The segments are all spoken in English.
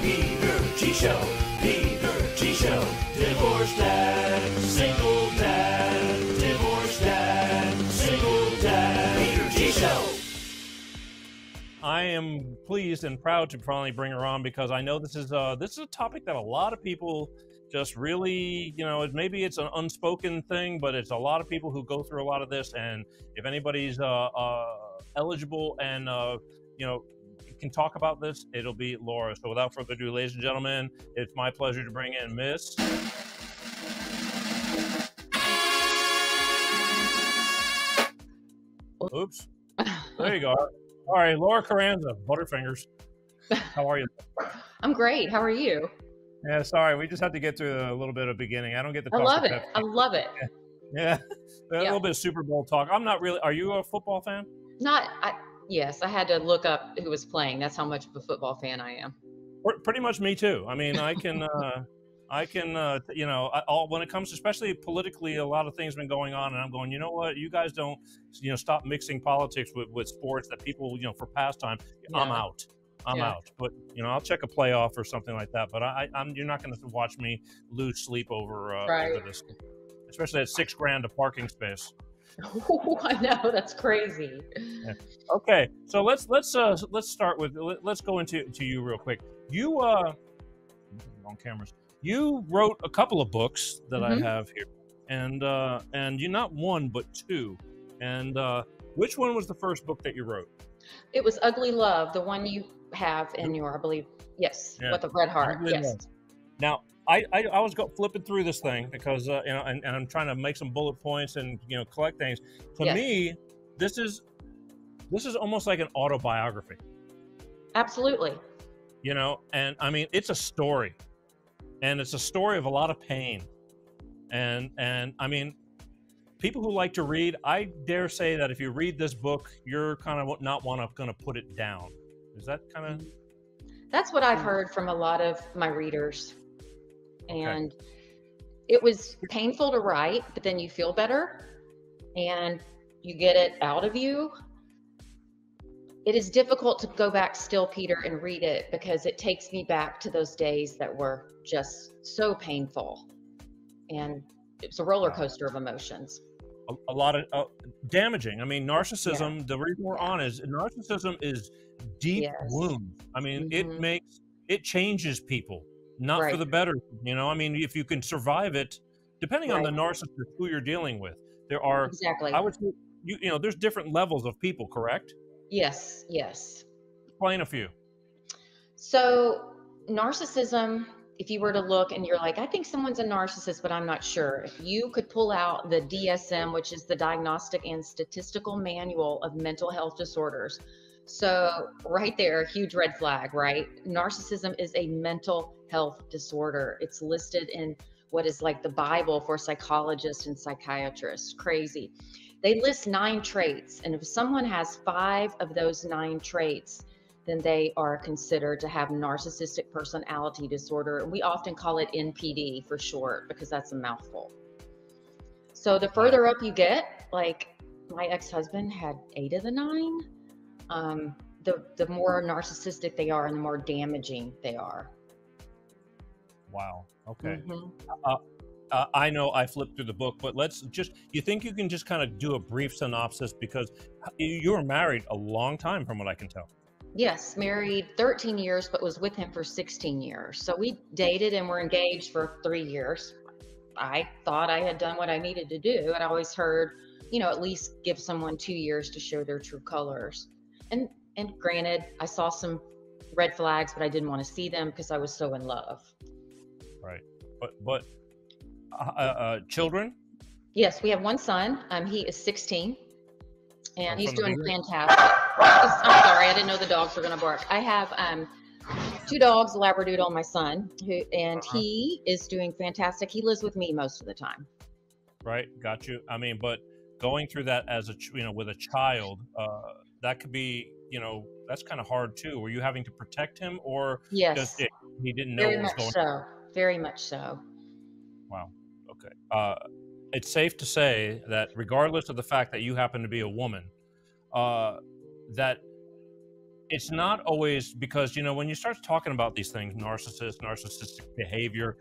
Peter G Show. Peter G Show. Divorced dad, single dad, divorced dad, single dad. Peter G Show. I am pleased and proud to finally bring her on because I know this is a topic that a lot of people just really, maybe it's an unspoken thing, but it's a lot of people who go through a lot of this. And if anybody's eligible and can talk about this, it'll be Laura. So without further ado, ladies and gentlemen, it's my pleasure to bring in Miss. Oops. There you go. All right, Laura Charanza, Butterfingers. How are you? I'm great. How are you? Yeah, sorry. We just have to get through a little bit of beginning. I don't get to talk. I love it. I love it. Yeah. A little bit of Super Bowl talk. I'm not really. Are you a football fan? Yes, I had to look up who was playing. That's how much of a football fan I am. Pretty much me too. I mean, I can, when it comes to, especially politically, a lot of things have been going on, and I'm going, you know what? You guys don't, stop mixing politics with sports that people, for pastime. Yeah. I'm out. I'm out. But, I'll check a playoff or something like that. But you're not going to watch me lose sleep over this, especially at $6,000 a parking space. Oh, I know, that's crazy. Yeah. Okay, so let's start with let's go into you real quick. You wrong cameras. You wrote a couple of books that I have here, and you're not one but two. And which one was the first book that you wrote? It was Ugly Love, the one you have in your, I believe, yes, with the red heart. Ugly yes. Love. Now, I was flipping through this thing because and I'm trying to make some bullet points and collect things. To me, this is almost like an autobiography. Absolutely. And I mean, it's a story, and it's a story of a lot of pain, and I mean, people who like to read, I dare say that if you read this book, you're kind of not going to put it down. Is that kind of? That's what I've heard from a lot of my readers. And it was painful to write, but then you feel better and you get it out of you. It is difficult to go back still, Peter, and read it because it takes me back to those days that were just so painful. And it's a roller coaster of emotions. A lot of damaging. I mean, narcissism, the reason we're on is narcissism is deep wound. I mean, it changes people. Not for the better, I mean, if you can survive it, depending on the narcissist who you're dealing with, there are, I would say, there's different levels of people, correct? Yes, yes. Explain a few. So narcissism, if you were to look and you're like, I think someone's a narcissist, but I'm not sure. If you could pull out the DSM, which is the Diagnostic and Statistical Manual of Mental Health Disorders. So right there, huge red flag, right? Narcissism is a mental health disorder. It's listed in what is like the Bible for psychologists and psychiatrists. Crazy. They list 9 traits. And if someone has 5 of those 9 traits, then they are considered to have narcissistic personality disorder. And we often call it NPD for short, because that's a mouthful. So the further up you get, like my ex-husband had 8 of the 9. The more narcissistic they are and the more damaging they are. Wow. Okay. I know I flipped through the book, but you think you can just kind of do a brief synopsis, because you were married a long time from what I can tell. Yes, married 13 years, but was with him for 16 years. So we dated and were engaged for 3 years. I thought I had done what I needed to do. And I always heard, at least give someone 2 years to show their true colors. And granted, I saw some red flags, but I didn't want to see them because I was so in love. Right. But children? Yes, we have one son. He is 16, and he's doing fantastic. I'm sorry, I didn't know the dogs were going to bark. I have 2 dogs, a Labradoodle and my son, he is doing fantastic. He lives with me most of the time. Right, got you. I mean, but going through that as with a child, that could be, that's kind of hard too. Were you having to protect him, or yes, he didn't know what was going on? Very much so. Wow. Okay. It's safe to say that regardless of the fact that you happen to be a woman, that it's not always because, when you start talking about these things, narcissistic behavior,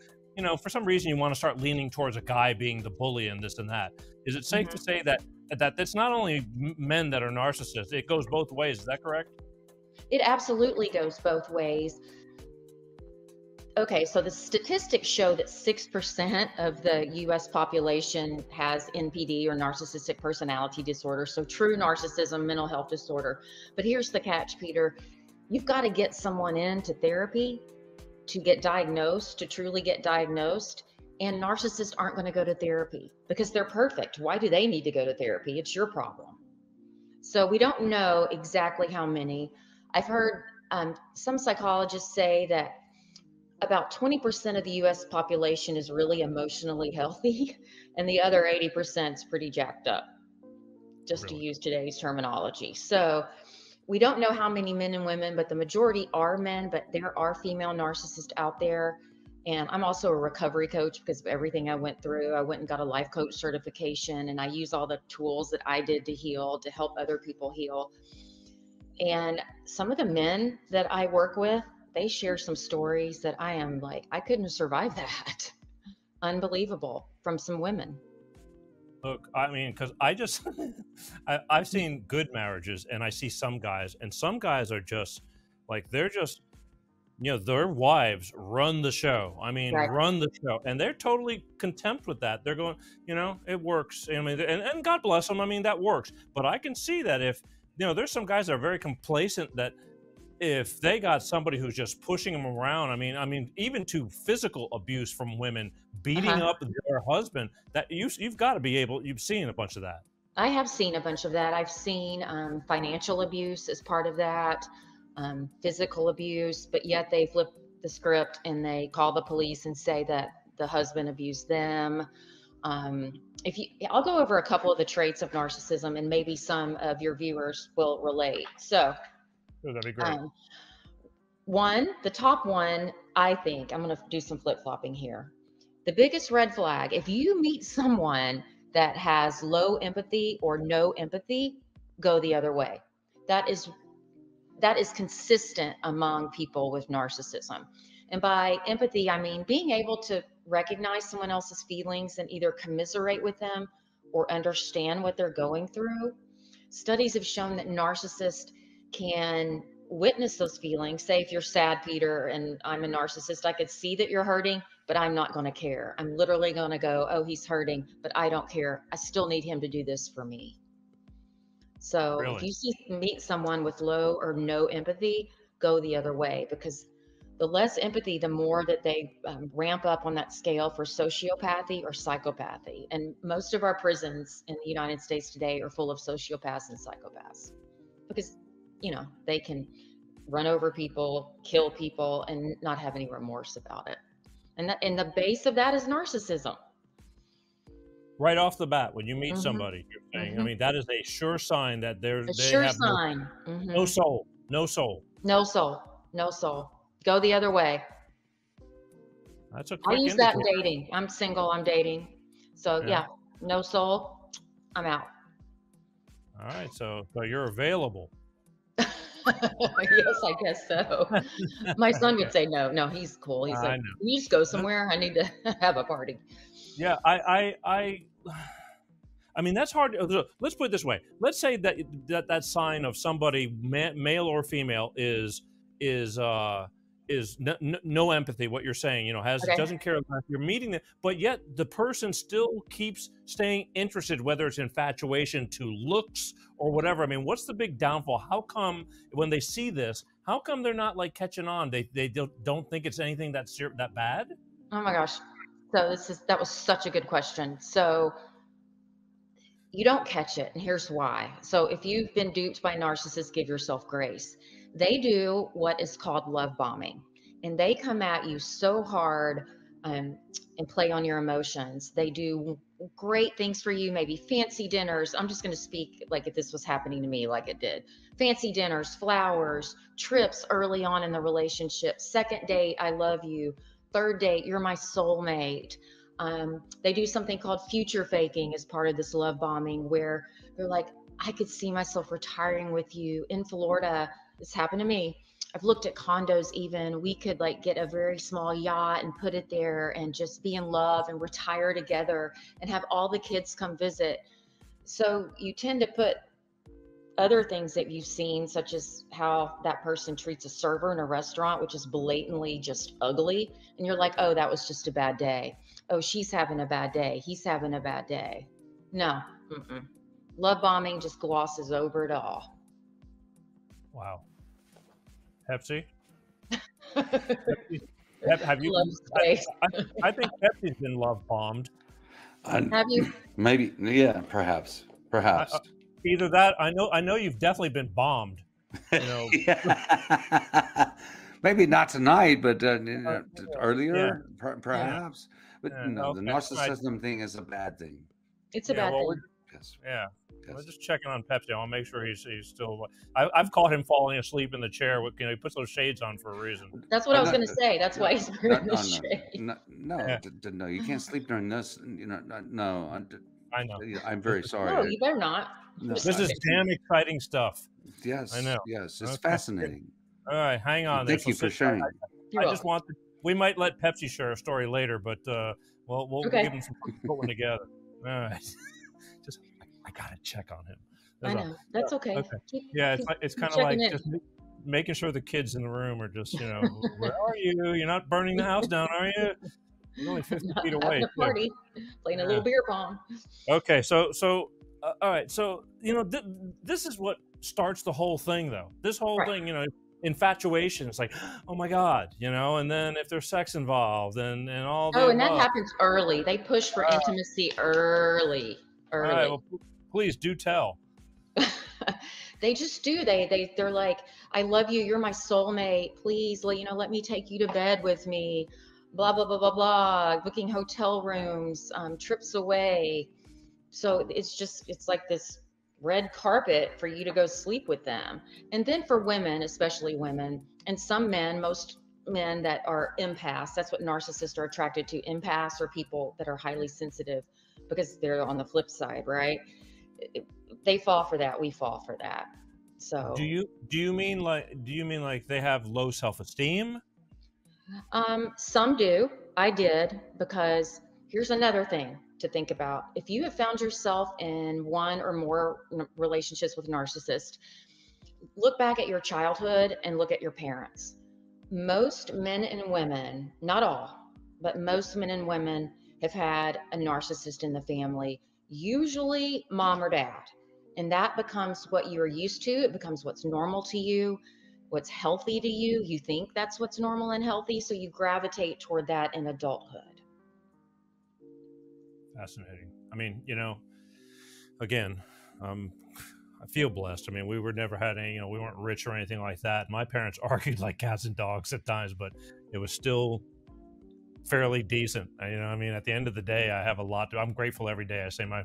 for some reason you want to start leaning towards a guy being the bully and this and that. Is it safe to say that it's not only men that are narcissists, it goes both ways? Is that correct? It absolutely goes both ways. Okay, so the statistics show that 6% of the US population has NPD or narcissistic personality disorder, so true narcissism, mental health disorder. But here's the catch, Peter. You've got to get someone into therapy to get diagnosed, to truly get diagnosed. And narcissists aren't going to go to therapy because they're perfect. Why do they need to go to therapy? It's your problem. So we don't know exactly how many. I've heard some psychologists say that about 20% of the US population is really emotionally healthy, and the other 80% is pretty jacked up, just to use today's terminology. So we don't know how many men and women, but the majority are men, but there are female narcissists out there. And I'm also a recovery coach because of everything I went through. I went and got a life coach certification, and I use all the tools that I did to heal, to help other people heal. And some of the men that I work with, they share some stories that I am like, I couldn't survive that. Unbelievable from some women. Look, I mean, because I just, I've seen good marriages, and I see some guys, and some guys are just like, they're just, their wives run the show. I mean, run the show, and they're totally content with that. They're going, it works. I mean, and God bless them. I mean, that works. But I can see that if, there's some guys that are very complacent, that if they got somebody who's just pushing them around, I mean, even to physical abuse from women, beating up their husband, that you've got to be able, you've seen a bunch of that. I have seen a bunch of that. I've seen financial abuse as part of that, physical abuse, but yet they flip the script and they call the police and say that the husband abused them. I'll go over a couple of the traits of narcissism, and maybe some of your viewers will relate. So, that'd be great. The top one, I think, I'm going to do some flip-flopping here. The biggest red flag, if you meet someone that has low empathy or no empathy, go the other way. That is consistent among people with narcissism. And by empathy, I mean being able to recognize someone else's feelings and either commiserate with them or understand what they're going through. Studies have shown that narcissists can witness those feelings. Say if you're sad, Peter, and I'm a narcissist, I could see that you're hurting, but I'm not going to care. I'm literally going to go, oh, he's hurting, but I don't care. I still need him to do this for me. So if you meet someone with low or no empathy, go the other way, because the less empathy, the more that they ramp up on that scale for sociopathy or psychopathy. And most of our prisons in the United States today are full of sociopaths and psychopaths because, they can run over people, kill people, and not have any remorse about it. And the base of that is narcissism. Right off the bat, when you meet somebody, you're saying, I mean, that is a sure sign that they have no soul, no soul. No soul, no soul. Go the other way. That's a quick I use that in dating. I'm single, I'm dating. So yeah, no soul, I'm out. All right, so you're available. Yes, I guess so. My son would say no. No, he's cool. He's like, can you just go somewhere? I need to have a party. Yeah, I mean, that's hard. Let's put it this way. Let's say that sign of somebody, male or female, is no empathy. What you're saying, doesn't care if you're meeting them, but yet the person still keeps staying interested, whether it's infatuation to looks or whatever. I mean, what's the big downfall? How come when they see this, how come they're not like catching on? They don't think it's anything that bad? Oh my gosh. So that was such a good question. So you don't catch it, and here's why. So if you've been duped by narcissists, give yourself grace. They do what is called love bombing, and they come at you so hard and play on your emotions. They do great things for you, maybe fancy dinners. I'm just going to speak like if this was happening to me, like it did. Fancy dinners, flowers, trips early on in the relationship, second date, I love you. Third date, you're my soulmate. They do something called future faking as part of this love bombing, where they're like, I could see myself retiring with you in Florida This happened to me. I've looked at condos even. We could like get a very small yacht and put it there and just be in love and retire together and have all the kids come visit. So you tend to put other things that you've seen, such as how that person treats a server in a restaurant, which is blatantly just ugly. And you're like, oh, that was just a bad day. Oh, she's having a bad day. He's having a bad day. No. Mm-mm. Love bombing just glosses over it all. Wow. Pepsi? Have you? Love space. I think Pepsi's been love bombed. Have you? Maybe, yeah, perhaps. Either that, I know you've definitely been bombed. You know, Yeah. Maybe not tonight, but earlier, perhaps. But no, okay. the narcissism thing is a bad thing. It's a bad thing. Yes. Yeah. Yes. We're just checking on Pepsi. I want to make sure he's still. I've caught him falling asleep in the chair. With, he puts those shades on for a reason. That's what I was going to say. That's why he's wearing the shade. No, you can't sleep during this. No. I know. I'm very sorry. No, you better not. No, This is damn exciting stuff. Yes, I know. Yes, it's Okay. fascinating. All right, hang on. Thank you for sharing. You're I just want. We might let Pepsi share a story later, but we'll Okay. give him some time to put one together. All right. Just I gotta check on him. I know. That's okay. Okay. Keep- Yeah, keep- it's keep kind of like checking in. just making sure the kids in the room are just, where are you? You're not burning the house down, are you? You're only 50 Not feet having away. a party, playing a little beer pong. Okay, so all right, so this is what starts the whole thing, though. This whole Right. thing, infatuation. It's like, oh my God, and then if there's sex involved and all that. Oh, and that happens early. They push for intimacy early. All right, well, please do tell. They just do. They're like, I love you. You're my soulmate. Please, let me take you to bed with me. Blah, blah, blah, blah, blah. Booking hotel rooms, trips away. So it's like this red carpet for you to go sleep with them. And then for women, especially women, and some men, most men that are empaths, that's what narcissists are attracted to. Empaths are people that are highly sensitive because they're on the flip side, right? They fall for that. We fall for that. So do you mean like they have low self-esteem? Some do. I did, because here's another thing to think about. If you have found yourself in one or more relationships with a narcissist, look back at your childhood and look at your parents. Most men and women, not all, but most men and women have had a narcissist in the family, usually mom or dad. And that becomes what you're used to. It becomes what's normal to you, what's healthy to you. You think that's what's normal and healthy, so you gravitate toward that in adulthood. Fascinating. I mean, again, I feel blessed. I mean, we were never had any, we weren't rich or anything like that. My parents argued like cats and dogs at times, but it was still fairly decent. I mean, at the end of the day, I have a lot I'm grateful every day. I say my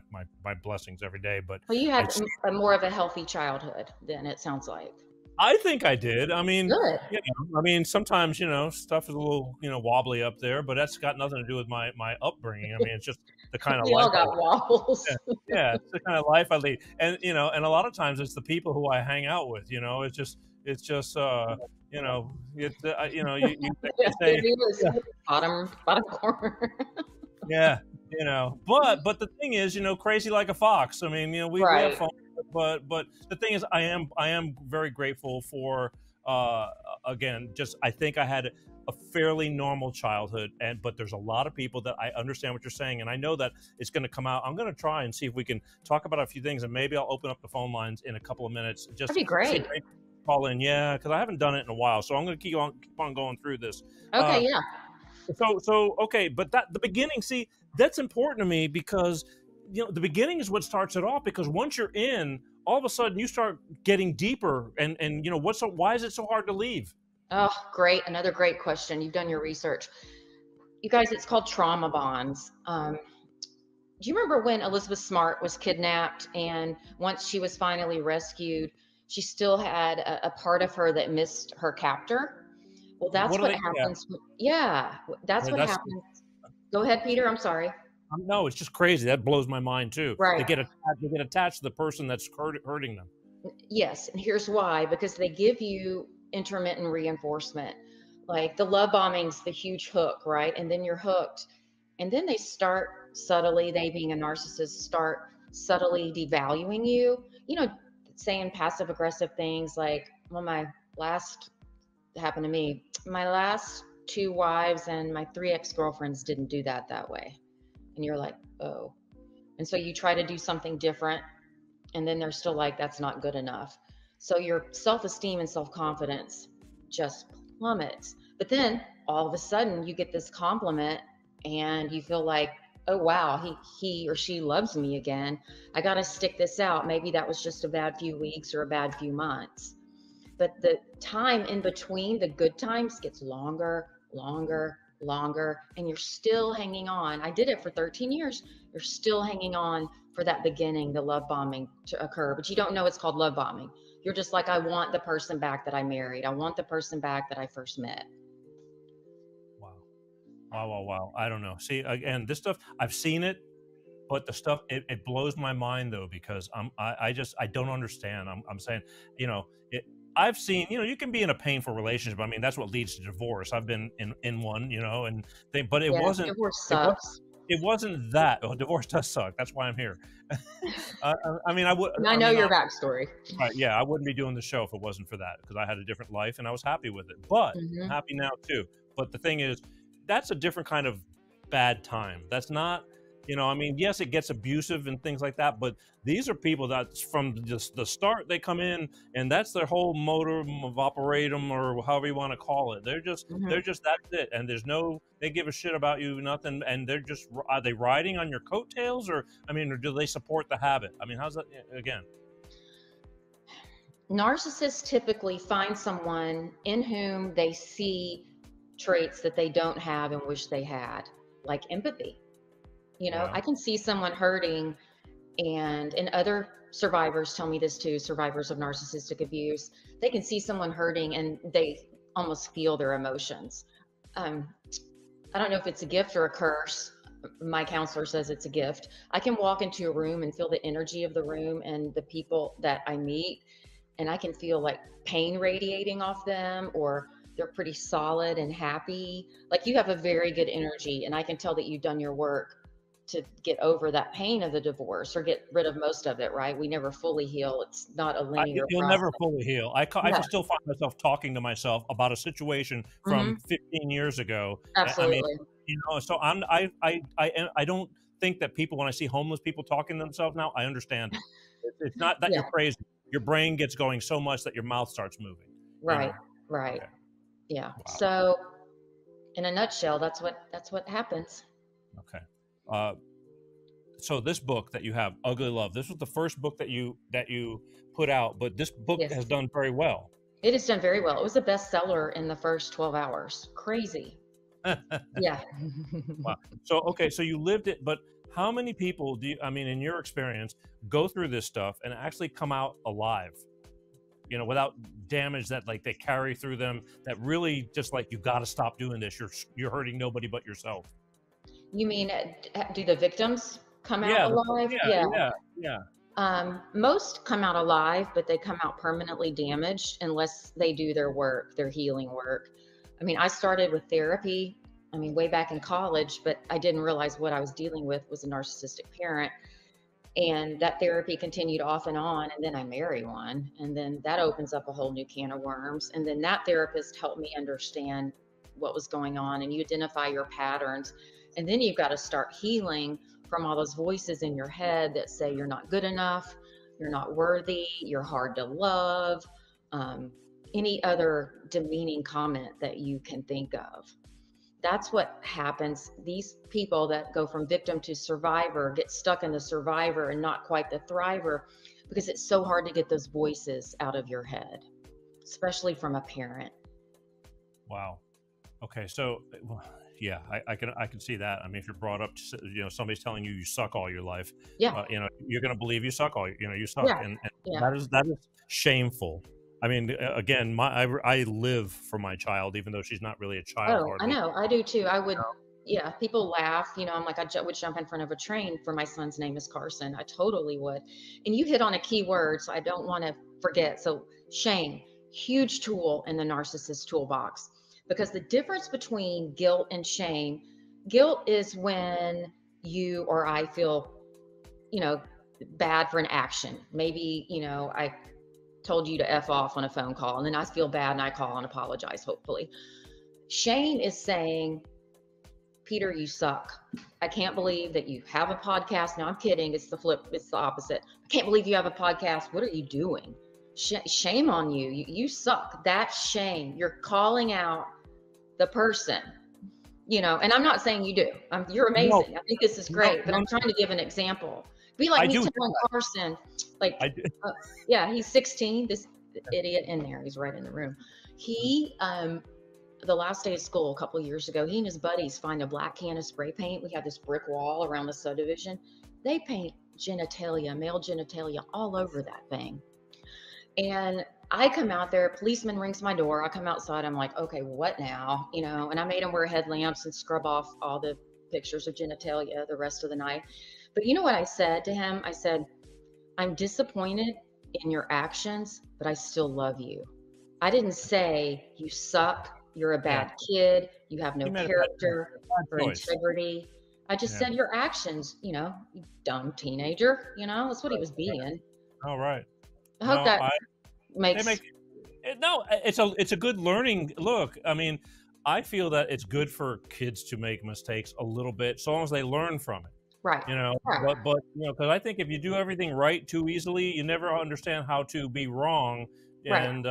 blessings every day, but Well, you had more of a healthy childhood then, it sounds like. I think I did. I mean, Good. Sometimes, stuff is a little, wobbly up there, but that's got nothing to do with my upbringing. I mean, it's just the kind of We life all got wobbles. yeah, it's the kind of life I lead. And, and a lot of times it's the people who I hang out with, it's just, you say, Bottom corner. yeah, but the thing is, crazy like a fox. I mean, we have fun, but the thing is, I am very grateful for, again, I think I had a fairly normal childhood, but there's a lot of people that I understand what you're saying, and I know that it's going to come out. I'm going to try and see if we can talk about a few things, and maybe I'll open up the phone lines in a couple of minutes. Just That'd be great. Call in, because I haven't done it in a while, so I'm going to keep on going through this. Okay, yeah. So okay, but the beginning, see, that's important to me because the beginning is what starts it off. Because once you're in, all of a sudden you start getting deeper, and why is it so hard to leave? Oh, great. Another great question. You've done your research. You guys, it's called trauma bonds. Do you remember when Elizabeth Smart was kidnapped, and once she was finally rescued, she still had a part of her that missed her captor? Well, that's what happens. Yeah, that's what happens. Go ahead, Peter. I'm sorry. No, it's just crazy. That blows my mind too. Right. They get attached to the person that's hurting them. Yes, and here's why, because they give you intermittent reinforcement. Like the love bombing's the huge hook, right? And then you're hooked. And then they start subtly, they being a narcissist, start subtly devaluing you, saying passive aggressive things like, well, my last happened to me, my last two wives and my three ex-girlfriends didn't do that way. And you're like, oh. And so you try to do something different, and then they're still like, that's not good enough. So your self-esteem and self-confidence just plummets. But then all of a sudden you get this compliment and you feel like, oh wow, he or she loves me again. I got to stick this out. Maybe that was just a bad few weeks or a bad few months. But the time in between the good times gets longer, and you're still hanging on. I did it for 13 years. You're still hanging on for that beginning, the love bombing to occur, but you don't know it's called love bombing. You're just like, I want the person back that I married. I want the person back that I first met. Wow. I don't know. See, again, this stuff, I've seen it, but the stuff, it blows my mind though, because I don't understand. I'm saying, I've seen, you can be in a painful relationship. I mean, that's what leads to divorce. I've been in one, but it wasn't. Divorce sucks. It wasn't that. Well, divorce does suck. That's why I'm here. I mean, I know your backstory. Right? Yeah, I wouldn't be doing the show if it wasn't for that, because I had a different life and I was happy with it. But I'm happy now too. But the thing is, that's a different kind of bad time. That's not. I mean, yes, it gets abusive and things like that, but these are people that from just the start, they come in and that's their whole modus of operatum, or however you want to call it. They're just, that's it. And they give a shit about you, nothing. And are they riding on your coattails, or do they support the habit? I mean, how's that again? Narcissists typically find someone in whom they see traits that they don't have and wish they had, like empathy. Wow. I can see someone hurting, and other survivors tell me this too, survivors of narcissistic abuse, they can see someone hurting and they almost feel their emotions. I don't know if it's a gift or a curse. My counselor says it's a gift. I can walk into a room and feel the energy of the room and the people that I meet, and I can feel like pain radiating off them, or they're pretty solid and happy. Like you have a very good energy, and I can tell that you've done your work to get over that pain of the divorce, or get rid of most of it, right? We never fully heal. It's not a linear You'll process. never fully heal. I can still find myself talking to myself about a situation from 15 years ago. Absolutely. So I don't think that people, when I see homeless people talking to themselves now, I understand it. It's not that you're crazy. Your brain gets going so much that your mouth starts moving. Right. Okay. Yeah. Wow. So in a nutshell, that's what happens. Okay. So this book that you have, Ugly Love, this was the first book that you put out, but this book has done very well. It has done very well. It was a bestseller in the first 12 hours. Crazy. Yeah. Wow. So you lived it, but how many people do you, in your experience, go through this stuff and actually come out alive? Without damage that they carry through them, that really just you got to stop doing this. You're hurting nobody but yourself. You mean, do the victims come out alive? Yeah. Most come out alive, but they come out permanently damaged unless they do their work, their healing work. I started with therapy, way back in college, but I didn't realize what I was dealing with was a narcissistic parent. And that therapy continued off and on. And then I marry one. And then that opens up a whole new can of worms. And then that therapist helped me understand what was going on, and you identify your patterns. And then you've got to start healing from all those voices in your head that say you're not good enough, you're not worthy, you're hard to love, any other demeaning comment that you can think of. That's what happens. These people that go from victim to survivor get stuck in the survivor and not quite the thriver, because it's so hard to get those voices out of your head, especially from a parent. Wow. Okay. So, yeah, I can see that. If you're brought up to, somebody's telling you suck all your life, you're going to believe you suck you suck. Yeah. And that is shameful. Again, I live for my child, even though she's not really a child. Oh, I know. I do too. I would, people laugh, I'm like, I would jump in front of a train for my son's name is Carson. I totally would. And you hit on a key word, so I don't want to forget. So shame, huge tool in the narcissist toolbox, because the difference between guilt and shame, guilt is when you or I feel, bad for an action. Maybe, I told you to F off on a phone call and then I feel bad and I call and apologize, hopefully. Shame is saying, Peter, you suck. I can't believe that you have a podcast. No, I'm kidding. It's the flip. It's the opposite. I can't believe you have a podcast. What are you doing? Shame on you. You suck. That's shame. You're calling out the person, and I'm not saying you do. You're amazing. No, I think this is great, but I'm trying to give an example. Be like me telling Carson, like, yeah, he's 16. This idiot in there. He's right in the room. He, the last day of school a couple of years ago, he and his buddies find a black can of spray paint. We have this brick wall around the subdivision. They paint genitalia, male genitalia, all over that thing. And I come out there, policeman rings my door. I come outside. I'm like, okay, what now? And I made him wear headlamps and scrub off all the pictures of genitalia the rest of the night. But you know what I said to him? I said, I'm disappointed in your actions, but I still love you. I didn't say you suck. You're a bad kid. You have no character or integrity. I just said your actions, you dumb teenager, that's what he was being. All right. I hope that makes. No, it's a good learning. Look, I mean, I feel that it's good for kids to make mistakes a little bit, so long as they learn from it. Right. Right. But because I think if you do everything right too easily, you never understand how to be wrong. And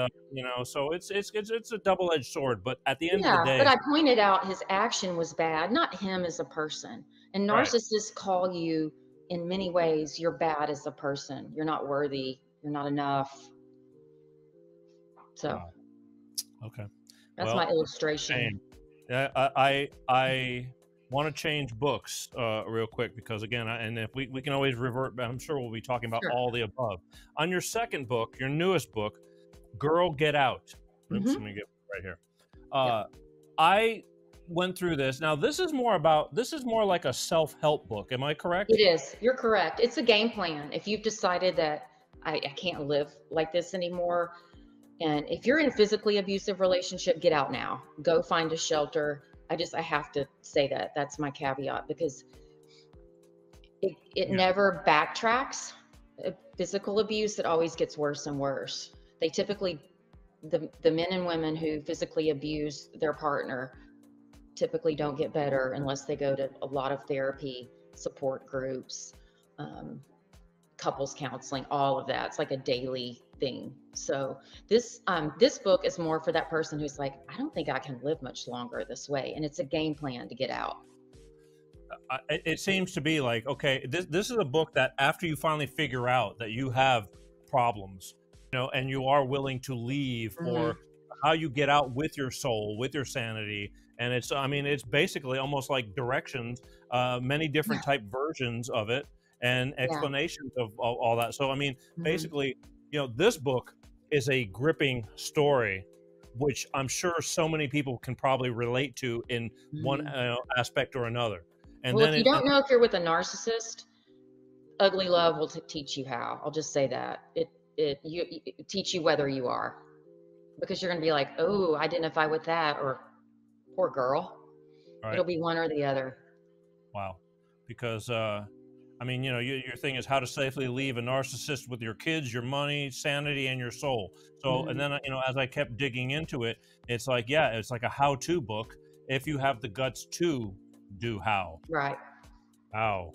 so it's a double-edged sword. But at the end of the day, but I pointed out his action was bad, not him as a person. And narcissists call you in many ways. You're bad as a person. You're not worthy. You're not enough. So, okay, that's my illustration. Yeah, I want to change books real quick because again, and if we can always revert. I'm sure we'll be talking about all the above. On your second book, your newest book, Girl, Get Out. Oops, let me get right here. I went through this. Now, this is more like a self-help book. Am I correct? It is. You're correct. It's a game plan. If you've decided that I can't live like this anymore, and if you're in a physically abusive relationship, get out now. Go find a shelter. I have to say that. That's my caveat, because it never backtracks. Physical abuse, it always gets worse and worse. They typically, the men and women who physically abuse their partner typically don't get better unless they go to a lot of therapy, support groups, couples counseling, all of that. It's like a daily thing. So this book is more for that person who's like, I don't think I can live much longer this way. And it's a game plan to get out. It seems to be like, okay, this is a book that after you finally figure out that you have problems, and you are willing to leave, or how you get out with your soul, with your sanity. And it's basically almost like directions, many different type versions of it, and explanations of all that. So, basically, this book is a gripping story, which I'm sure so many people can probably relate to in one aspect or another. And well, then if you don't know if you're with a narcissist, Ugly Love will teach you how. I'll just say that. It teach you whether you are, because you're going to be like, oh, identify with that, or poor girl. Right. It'll be one or the other. Wow. Because, your thing is how to safely leave a narcissist with your kids, your money, sanity, and your soul. So, and then, as I kept digging into it, it's like, it's like a how-to book if you have the guts to do how. Right. How.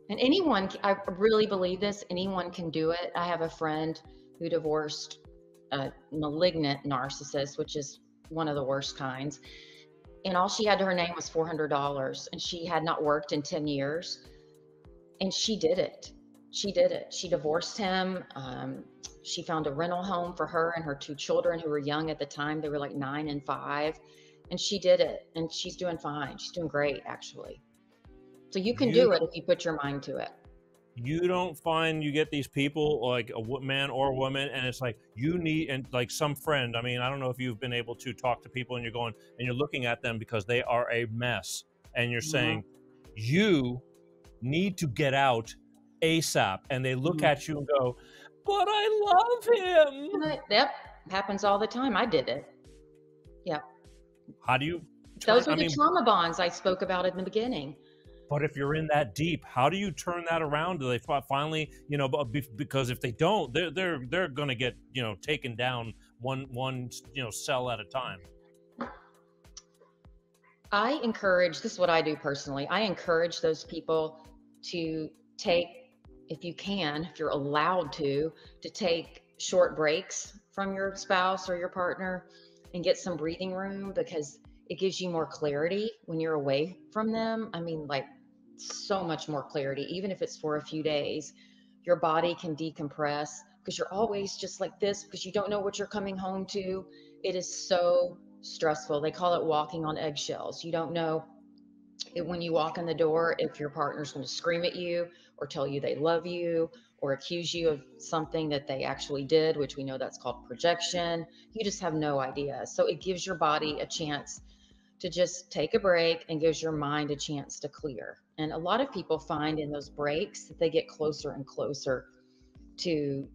And anyone, I really believe this, anyone can do it. I have a friend who divorced a malignant narcissist, which is one of the worst kinds. And all she had to her name was $400. And she had not worked in 10 years. And she did it. She did it. She divorced him. She found a rental home for her and her 2 children who were young at the time. They were like 9 and 5. And she did it. And she's doing fine. She's doing great, actually. So you can do it if you put your mind to it. You don't find you get these people, like a man or a woman, and it's like you need, and like some friend, I don't know if you've been able to talk to people and you're going and you're looking at them because they are a mess, and you're saying you need to get out ASAP, and they look at you and go, but I love him. Yep, happens all the time. I did it. Yep. How do you Those turn, are I the mean, trauma bonds I spoke about in the beginning. but if you're in that deep, how do you turn that around? Do they finally, you know, because if they don't, they're going to get, you know, taken down one, you know, cell at a time. I encourage, this is what I do personally. I encourage those people to take, if you can, if you're allowed to take short breaks from your spouse or your partner and get some breathing room, because it gives you more clarity when you're away from them. I mean, like, so much more clarity, even if it's for a few days. Your body can decompress because you're always just like this because you don't know what you're coming home to. It is so stressful. They call it walking on eggshells. You don't know when you walk in the door if your partner's going to scream at you or tell you they love you or accuse you of something that they actually did, which we know that's called projection. You just have no idea. So it gives your body a chance to just take a break and gives your mind a chance to clear. And a lot of people find in those breaks that they get closer and closer to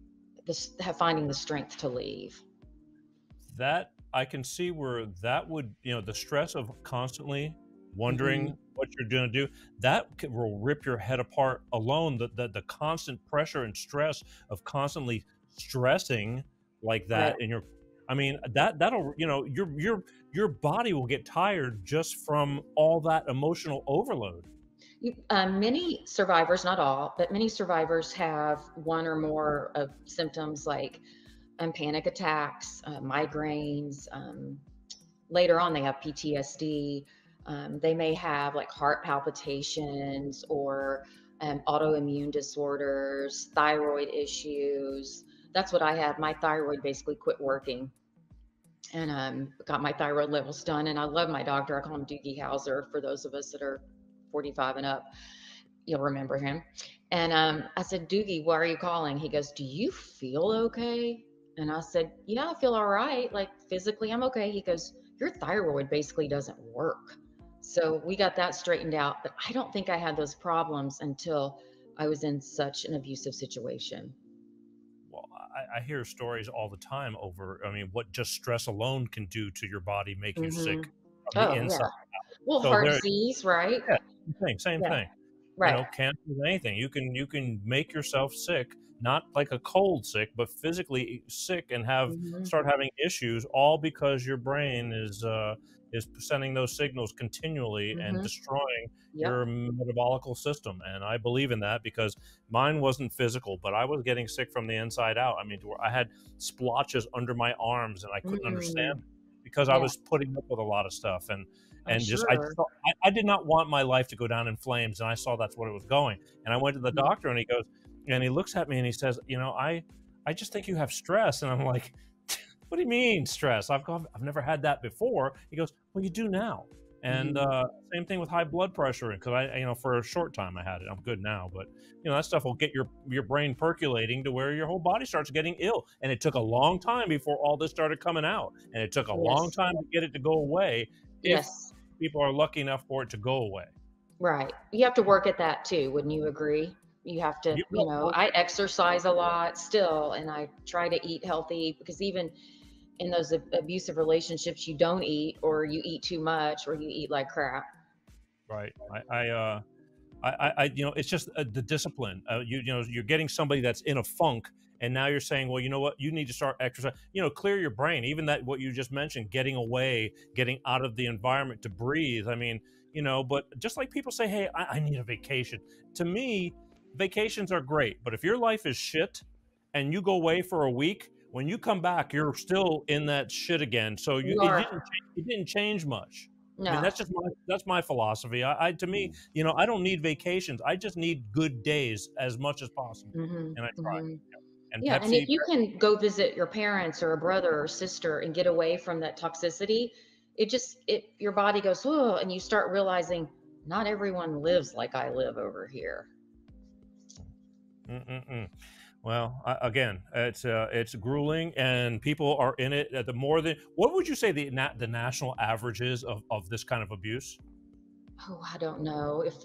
finding the strength to leave. That I can see where that would, you know, the stress of constantly wondering what you're going to do, that will rip your head apart alone. The constant pressure and stress of constantly stressing like that Right. in your, I mean, that'll, you know, your body will get tired just from all that emotional overload. Many survivors, not all, but many survivors have one or more of symptoms like panic attacks, migraines. Later on, they have PTSD. They may have like heart palpitations or autoimmune disorders, thyroid issues. That's what I had. My thyroid basically quit working, and got my thyroid levels done. And I love my doctor. I call him Doogie Howser for those of us that are 45 and up. You'll remember him. And I said, Doogie, why are you calling? He goes, do you feel okay? And I said, yeah, I feel all right. Like physically, I'm okay. He goes, your thyroid basically doesn't work. So we got that straightened out. But I don't think I had those problems until I was in such an abusive situation. Well, I hear stories all the time over, I mean, what just stress alone can do to your body, make you sick from the Oh, inside. yeah. Well, So heart there, disease, right? yeah, same Yeah. thing. You Right. know, cancer, anything. You can make yourself sick, not like a cold sick, but physically sick and start having issues, all because your brain is sending those signals continually and destroying Yep. your metabolical system. And I believe in that because mine wasn't physical, but I was getting sick from the inside out. I mean, to where I had splotches under my arms and I couldn't understand it because I Yeah. was putting up with a lot of stuff I'm and just sure. I did not want my life to go down in flames, and I saw that's what it was going. And I went to the doctor, and he goes, and he looks at me, and he says, you know, I just think you have stress. And I'm like, what do you mean stress? I've never had that before. He goes, well, you do now. And same thing with high blood pressure, because I, you know, for a short time I had it. I'm good now, but you know that stuff will get your brain percolating to where your whole body starts getting ill. And it took a long time before all this started coming out, and it took a long time to get it to go away. If people are lucky enough for it to go away. Right. You have to work at that too. Wouldn't you agree? You have to, you know, I exercise a lot still, and I try to eat healthy because even in those abusive relationships, you don't eat, or you eat too much, or you eat like crap. Right. I you know, it's just the discipline. You know, you're getting somebody that's in a funk, and now you're saying, well, you know what, you need to start exercise. You know, clear your brain. Even that, what you just mentioned, getting away, getting out of the environment to breathe. I mean, you know, but just like people say, hey, I need a vacation. To me, vacations are great, but if your life is shit and you go away for a week, when you come back, you're still in that shit again. So it didn't change much. I mean, No. that's my philosophy. To me, you know, I don't need vacations. I just need good days as much as possible, and I try. And Yeah, and Pepsi, if you can go visit your parents or a brother or sister and get away from that toxicity, your body goes, oh, and you start realizing not everyone lives like I live over here. Well, again, it's grueling, and people are in it at the more than. What would you say the national average is of this kind of abuse? Oh, I don't know if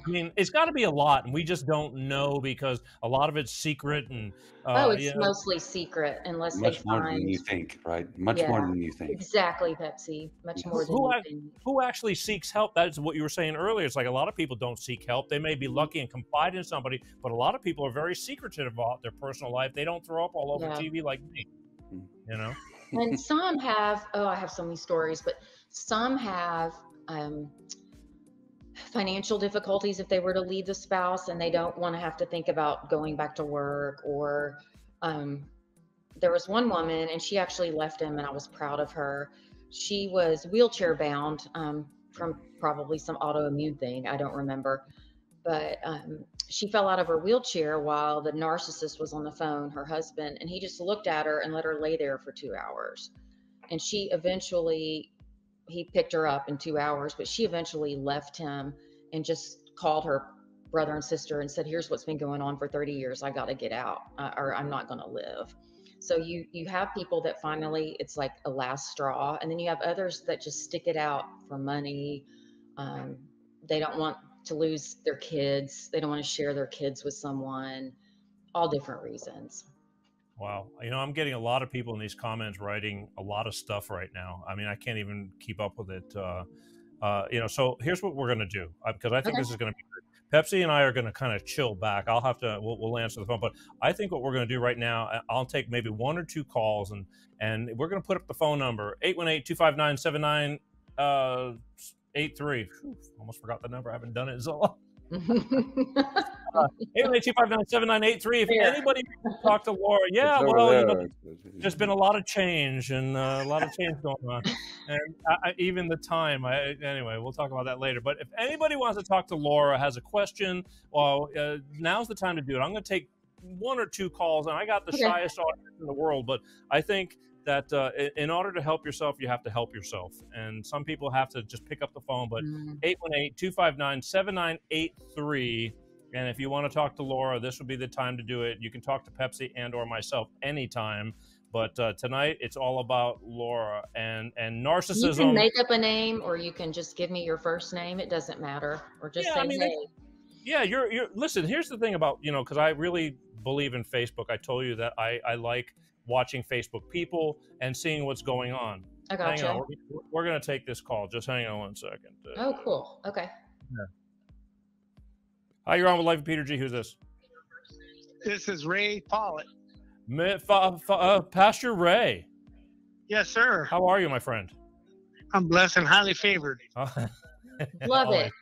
I mean, it's got to be a lot, and we just don't know because a lot of it's secret, and Oh, it's you know, mostly secret unless they Much more than find. you think, right? Much more Yeah, than you think. exactly, Pepsi. Much more Yes. than you think. who actually seeks help? That's what you were saying earlier. It's like a lot of people don't seek help. They may be lucky and confide in somebody, but a lot of people are very secretive about their personal life. They don't throw up all over Yeah. TV like me, you know. And some have, oh, I have so many stories, but some have financial difficulties if they were to leave the spouse and they don't want to have to think about going back to work. Or there was one woman and she actually left him, and I was proud of her. She was wheelchair bound from probably some autoimmune thing. I don't remember. But she fell out of her wheelchair while the narcissist was on the phone, her husband, and he just looked at her and let her lay there for 2 hours. And she eventually, he picked her up in 2 hours, but she eventually left him and just called her brother and sister and said, here's what's been going on for 30 years. I got to get out or I'm not going to live. So you have people that finally, it's like a last straw. And then you have others that just stick it out for money. They don't want to lose their kids. They don't want to share their kids with someone, all different reasons. Wow. You know, I'm getting a lot of people in these comments writing a lot of stuff right now. I mean, I can't even keep up with it. You know, so here's what we're going to do, because I think Okay. this is going to be good. Pepsi and I are going to kind of chill back. I'll have to, we'll answer the phone, but I think what we're going to do right now, I'll take maybe 1 or 2 calls, and we're going to put up the phone number, 818-259-7983. Almost forgot the number. I haven't done it in so long. 818-259-7983. If anybody wants to talk to Laura, yeah, well, you know, there's been a lot of change and a lot of change going on, and even the time. Anyway, we'll talk about that later. But if anybody wants to talk to Laura, has a question, well, now's the time to do it. I'm going to take 1 or 2 calls, and I got the shyest audience in the world, but I think that in order to help yourself, you have to help yourself. And some people have to just pick up the phone, but 818-259-7983. And if you want to talk to Laura, this would be the time to do it. You can talk to Pepsi and or myself anytime. But tonight, it's all about Laura and narcissism. You can make up a name, or you can just give me your first name. It doesn't matter. Or just say, hey. Yeah, you're listen, here's the thing about, you know, because I really believe in Facebook. I told you that I like watching Facebook people and seeing what's going on. I gotcha. Hang on, we're going to take this call. Just hang on 1 second. Oh, cool. Okay. Yeah. Hi, you're on with Life with Peter G. Who's this? This is Ray Pollitt. Pastor Ray. Yes, sir. How are you, my friend? I'm blessed and highly favored. Love it.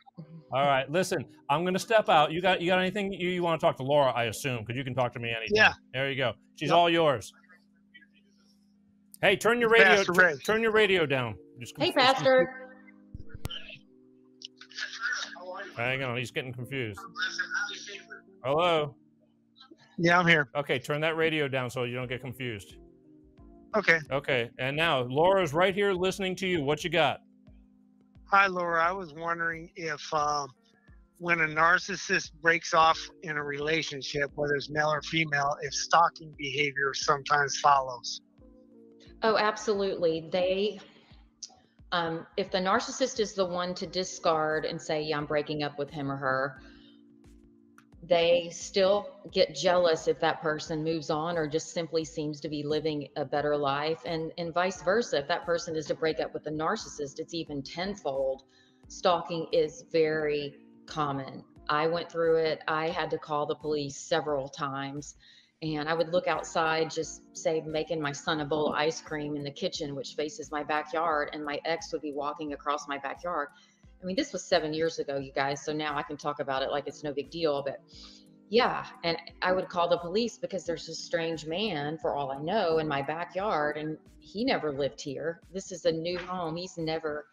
All right, listen, I'm going to step out. You got anything you want to talk to Laura, I assume, because you can talk to me anytime. Yeah. There you go. She's all yours. Hey, turn your radio turn your radio down. Hey, Pastor. Hang on, he's getting confused. Hello? Yeah, I'm here. Okay, turn that radio down so you don't get confused. Okay. Okay, and now Laura's right here listening to you. What you got? Hi, Laura. I was wondering if when a narcissist breaks off in a relationship, whether it's male or female, if stalking behavior sometimes follows. Oh, absolutely. They, if the narcissist is the one to discard and say, yeah, I'm breaking up with him or her, they still get jealous if that person moves on or just simply seems to be living a better life. And vice versa. If that person is to break up with the narcissist, it's even tenfold. Stalking is very common. I went through it. I had to call the police several times. And I would look outside, just say, making my son a bowl of ice cream in the kitchen, which faces my backyard, and my ex would be walking across my backyard. I mean, this was 7 years ago, you guys, so now I can talk about it like it's no big deal, but yeah. And I would call the police because there's a strange man, for all I know, in my backyard, and he never lived here. This is a new home. He's never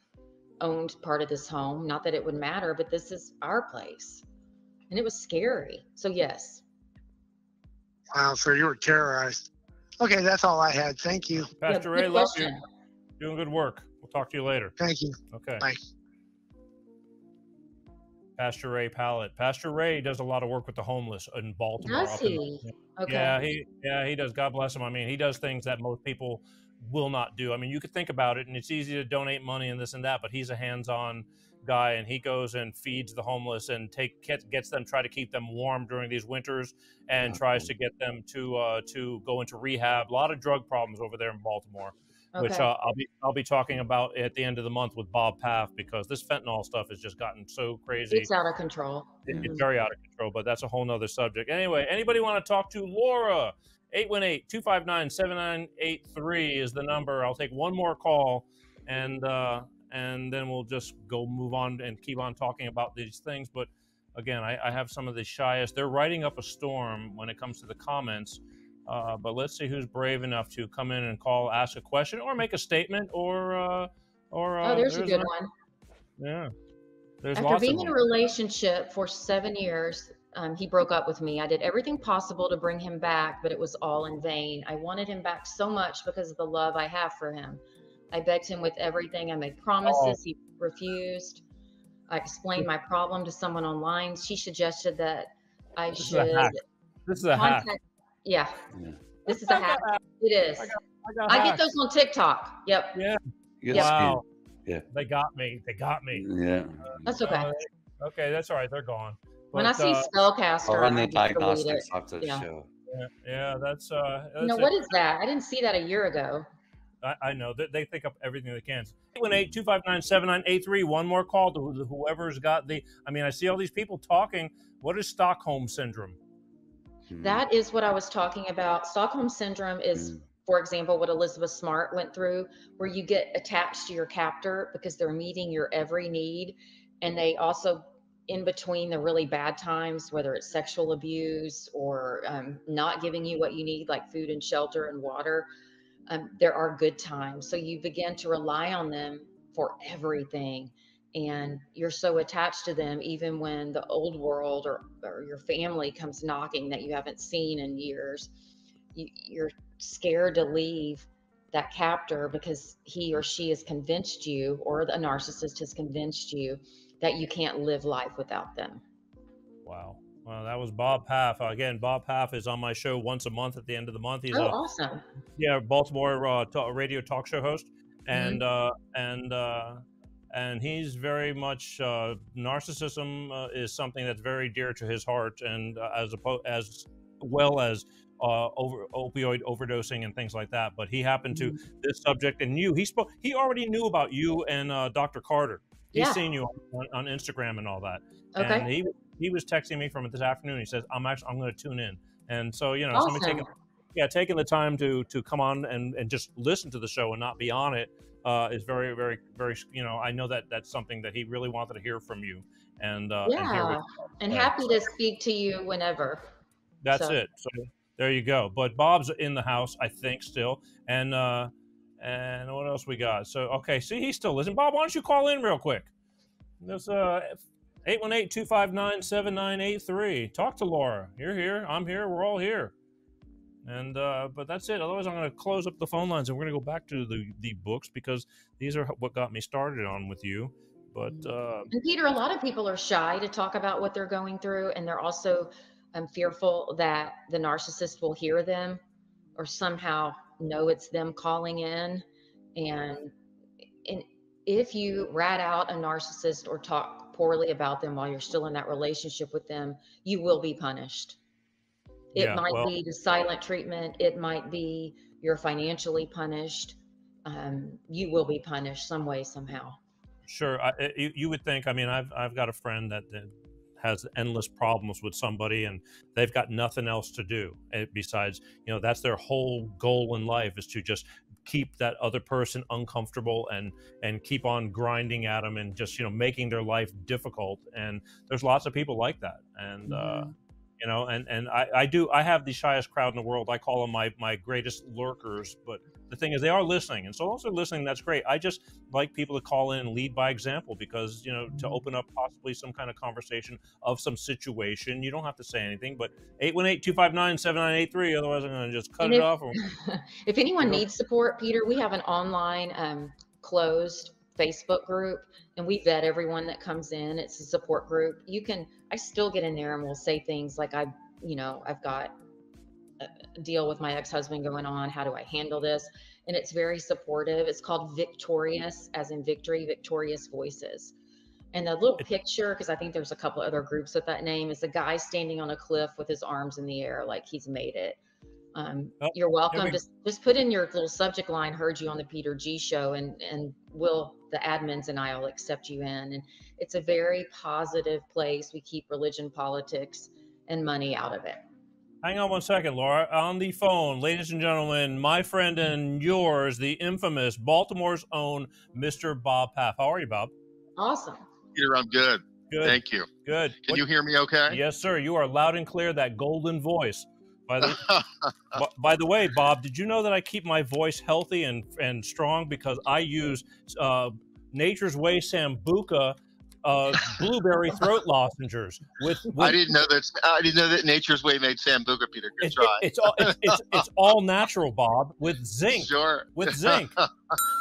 owned part of this home. Not that it would matter, but this is our place. And it was scary. So yes. Wow, so you were terrorized. Okay, that's all I had. Thank you. Pastor Ray, love you. Doing good work. We'll talk to you later. Thank you. Okay. Bye. Pastor Ray Pollitt. Pastor Ray does a lot of work with the homeless in Baltimore. Does he? Okay. Yeah, he does. God bless him. I mean, he does things that most people will not do. I mean, you could think about it, and it's easy to donate money and this and that, but he's a hands-on guy, and he goes and feeds the homeless and gets them, try to keep them warm during these winters, and tries to get them to go into rehab. A lot of drug problems over there in Baltimore, which Okay. I'll be talking about at the end of the month with Bob Paff, because this fentanyl stuff has just gotten so crazy. It's out of control. It's very out of control, but that's a whole nother subject. Anyway, anybody want to talk to Laura? 818-259-7983 is the number. I'll take one more call, and then we'll just move on and keep on talking about these things. But again, I have some of the shyest. They're writing up a storm when it comes to the comments. But let's see who's brave enough to come in and call, ask a question, or make a statement, or There's a good one. Yeah. There's After lots being of in them. a relationship for 7 years, he broke up with me. I did everything possible to bring him back, but it was all in vain. I wanted him back so much because of the love I have for him. I begged him with everything. I made promises. He refused. I explained my problem to someone online. She suggested that I This is should a hack. This is a hack. contact. Yeah, this is a hack. It is. I get those on TikTok. Yep. Yeah. Wow. Yeah. They got me. They got me. Yeah. That's okay. Okay, that's all right. They're gone. When I see Spellcaster, Or on the I just delete diagnostics it. after the Yeah. show. Yeah, that's What is that? I didn't see that a year ago. I know they think up everything they can. 818-259-7983. One more call to whoever's got the. I mean, I see all these people talking. What is Stockholm syndrome? That is what I was talking about. Stockholm syndrome is, for example, what Elizabeth Smart went through, where you get attached to your captor because they're meeting your every need. And they also, in between the really bad times, whether it's sexual abuse or not giving you what you need, like food and shelter and water, there are good times. So you begin to rely on them for everything. And you're so attached to them, even when the old world or your family comes knocking that you haven't seen in years. You're scared to leave that captor because he or she has convinced you, or the narcissist has convinced you, that you can't live life without them. Wow. Well, that was Bob Paff. Again, Bob Paff is on my show once a month at the end of the month. He's awesome. Yeah, Baltimore radio talk show host, and and he's very much narcissism is something that's very dear to his heart, and as well as opioid overdosing and things like that. But he happened to this subject, and he already knew about you and Dr. Carter. He's seen you on Instagram and all that. Okay. And he was texting me from it this afternoon. He says, I'm going to tune in. And so, awesome. somebody taking the time to come on and just listen to the show and not be on it is very, very, very, I know that that's something that he really wanted to hear from you. And and happy to speak to you whenever. That's it. So there you go. But Bob's in the house, I think, still. And what else we got? So, okay, see, he's still listening. Bob, why don't you call in real quick? There's 818-259-7983. Talk to Laura. You're here. I'm here. We're all here. And but that's it. Otherwise, I'm going to close up the phone lines, and we're going to go back to the books, because these are what got me started on with you. But and Peter, a lot of people are shy to talk about what they're going through, and they're also fearful that the narcissist will hear them or somehow know it's them calling in. And if you rat out a narcissist or talk poorly about them while you're still in that relationship with them, you will be punished. It might be the silent treatment. It might be you're financially punished. You will be punished some way, somehow. Sure. You would think, I mean, I've got a friend that has endless problems with somebody, and they've got nothing else to do besides, that's their whole goal in life, is to just keep that other person uncomfortable and keep on grinding at them and just, making their life difficult. And there's lots of people like that. And, I have the shyest crowd in the world. I call them my greatest lurkers, but the thing is, they are listening. And so also listening, that's great. I just like people to call in and lead by example, because, to open up possibly some kind of conversation of some situation. You don't have to say anything, but 818-259-7983. Otherwise, I'm going to just cut it off. If anyone needs support, Peter, we have an online closed Facebook group, and we vet everyone that comes in. It's a support group. I still get in there and we'll say things like, I've got a deal with my ex-husband going on. How do I handle this? And it's very supportive. It's called Victorious, as in victory, Victorious Voices. And the little picture, because I think there's a couple other groups with that name, is a guy standing on a cliff with his arms in the air, like he's made it. You're welcome. Just put in your little subject line, heard you on the Peter G show, and the admins and I will accept you in. And it's a very positive place. We keep religion, politics, and money out of it. Hang on one second, Laura. On the phone, ladies and gentlemen, my friend and yours, the infamous Baltimore's own Mr. Bob Paff. How are you, Bob? Awesome. Peter, I'm good. Good. Thank you. Good. Can you hear me okay? Yes, sir. You are loud and clear, that golden voice. By the way, Bob, did you know that I keep my voice healthy and strong because I use Nature's Way Sambuca blueberry throat lozenges with I didn't know that Nature's Way made Sambuca, Peter. Good try. It's all natural, Bob, with zinc. Sure. With zinc.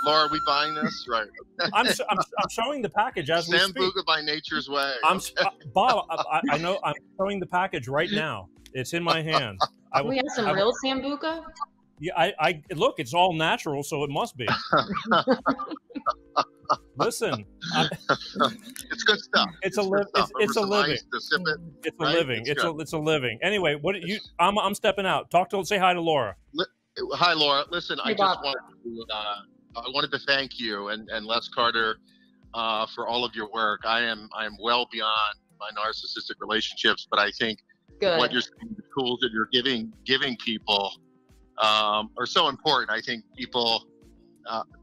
Laura, are we buying this? Right. I'm showing the package as we speak. Sambuca by Nature's Way. Bob, I know I'm showing the package right now. It's in my hand. We have some real Sambuca? Yeah, I look, it's all natural, so it must be. Listen, it's good stuff. It's a living. It's a living. It's a living. Anyway, I'm stepping out. Say hi to Laura. Hi, Laura. Listen, hey, I wanted to thank you and Les Carter for all of your work. I am well beyond my narcissistic relationships, but I think what you're saying, the tools that you're giving people are so important. I think people.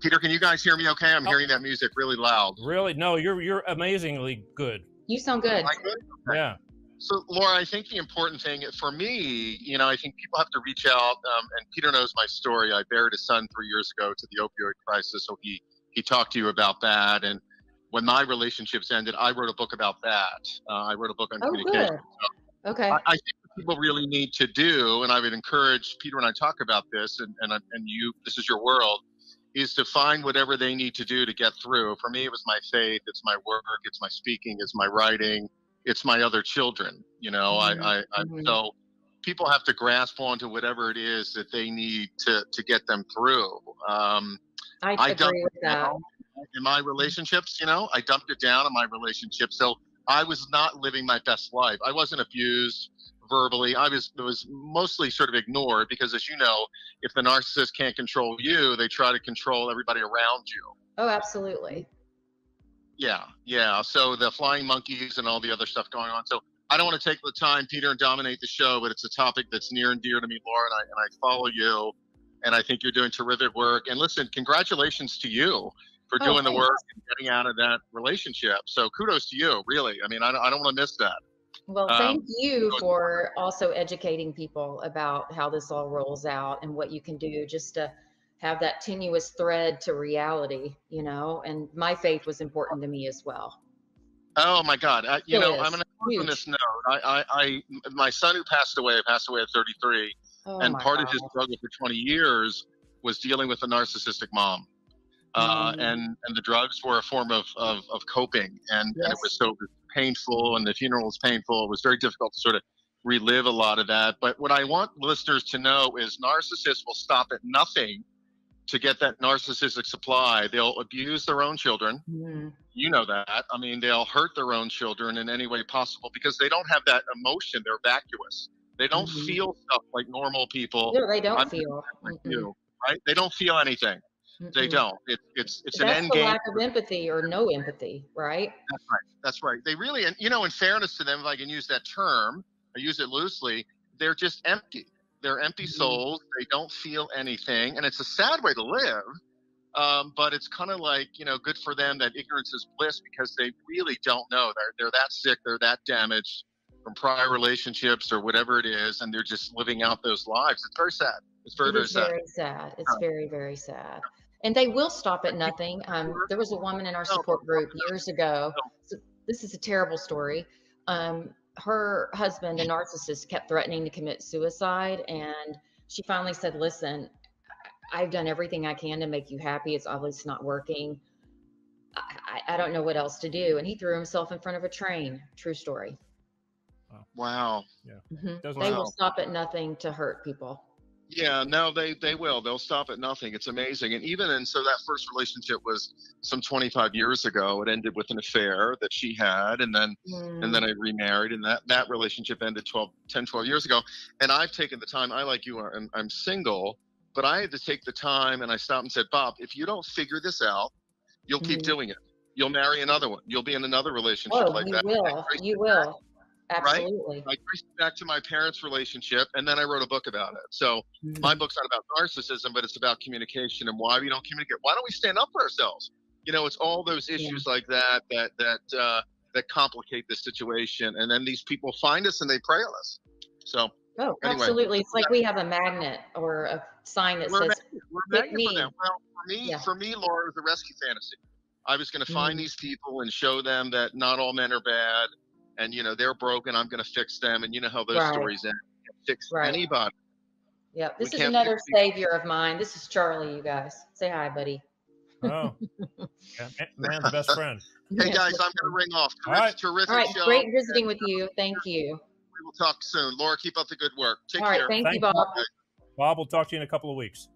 Peter, can you guys hear me okay? I'm hearing that music really loud. Really? No, you're amazingly good. You sound good. Am I good? Okay. Yeah. So, Laura, I think the important thing for me, I think people have to reach out, and Peter knows my story. I buried a son 3 years ago to the opioid crisis, so he talked to you about that. And when my relationships ended, I wrote a book about that. I wrote a book on communication. Good. Okay. I think what people really need to do, and I would encourage Peter and I talk about this, and you, this is your world, is to find whatever they need to do to get through. For me, it was my faith, it's my work, it's my speaking, it's my writing, it's my other children. So people have to grasp onto whatever it is that they need to get them through. I agree with that. In my relationships, I dumped it down in my relationships. So I was not living my best life. I wasn't abused verbally. It was mostly sort of ignored because, as you know, if the narcissist can't control you, they try to control everybody around you. Oh, absolutely. Yeah. So the flying monkeys and all the other stuff going on. So I don't want to take the time, Peter, and dominate the show, but it's a topic that's near and dear to me, Laura, and I follow you, and I think you're doing terrific work. And listen, congratulations to you for doing the work and getting out of that relationship. So kudos to you, really. I mean, I don't want to miss that. Well, thank you for also educating people about how this all rolls out and what you can do just to have that tenuous thread to reality, and my faith was important to me as well. Oh my God. I'm going to close on this note. My son who passed away at 33, and part of his struggle for 20 years was dealing with a narcissistic mom. And the drugs were a form of coping, and it was so painful, and the funeral was painful. It was very difficult to sort of relive a lot of that. But what I want listeners to know is narcissists will stop at nothing to get that narcissistic supply. They'll abuse their own children. You know that. I mean, they'll hurt their own children in any way possible because they don't have that emotion. They're vacuous. They don't feel stuff like normal people. No, they don't feel. Right? They don't feel anything. They don't. It's an end game. That's lack of empathy or no empathy, right? That's right. They really, and in fairness to them, if I can use that term, I use it loosely, they're just empty. They're empty souls. They don't feel anything, and it's a sad way to live. But it's kind of like, good for them that ignorance is bliss because they really don't know. They're that sick. They're that damaged from prior relationships or whatever it is, and they're just living out those lives. It's very sad. It's very, very sad. Very sad. It's very, very sad. And they will stop at nothing. There was a woman in our support group years ago. So this is a terrible story. Her husband, a narcissist, kept threatening to commit suicide. And she finally said, listen, I've done everything I can to make you happy. It's obviously not working. I don't know what else to do. And he threw himself in front of a train. True story. Wow. Yeah. They will stop at nothing to hurt people. Yeah, no, they will. They'll stop at nothing. It's amazing. And so that first relationship was some 25 years ago. It ended with an affair that she had, and then I remarried, and that relationship ended 10, 12 years ago. And I've taken the time. I, like you are, I'm single, but I had to take the time, and I stopped and said, Bob, if you don't figure this out, you'll keep doing it. You'll marry another one. You'll be in another relationship like that. You will. Absolutely. Right? I traced it back to my parents' relationship, and then I wrote a book about it. So my book's not about narcissism, but it's about communication and why we don't communicate. Why don't we stand up for ourselves? You know, it's all those issues like that complicate the situation, and then these people find us and they prey on us. So anyway, absolutely. It's like we have a magnet or a sign that says we're magnet for them. Well, for me, Laura, it was a rescue fantasy. I was going to find these people and show them that not all men are bad. And, you know, they're broken. I'm going to fix them. And you know how those stories end. You can't fix anybody. Yep. This is another savior of mine. This is Charlie, you guys. Say hi, buddy. Oh, yeah, man's best friend. Hey, guys, I'm going to ring off. Terrific All right. show. Great visiting with you. Thank you. We will talk soon. Laura, keep up the good work. Take care. All right. Thank you, Bob. Bob, we'll talk to you in a couple of weeks.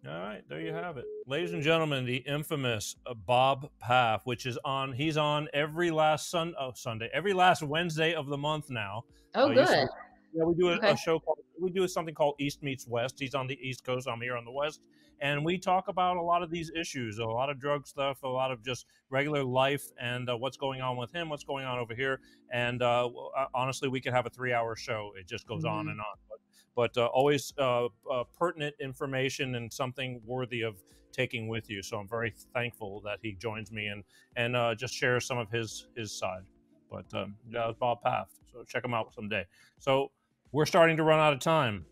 All right, there you have it. Ladies and gentlemen, the infamous Bob Paff, which is on, he's on every last Sunday, every last Wednesday of the month now. Oh, good. Yeah, we do a show called, we do something called East Meets West. He's on the East Coast, I'm here on the West. And we talk about a lot of these issues, a lot of drug stuff, a lot of just regular life and what's going on with him, what's going on over here. And honestly, we could have a 3-hour show. It just goes on and on. But always pertinent information and something worthy of taking with you. So I'm very thankful that he joins me and just shares some of his side. But yeah, it's Bob Paff. So check him out someday. So we're starting to run out of time.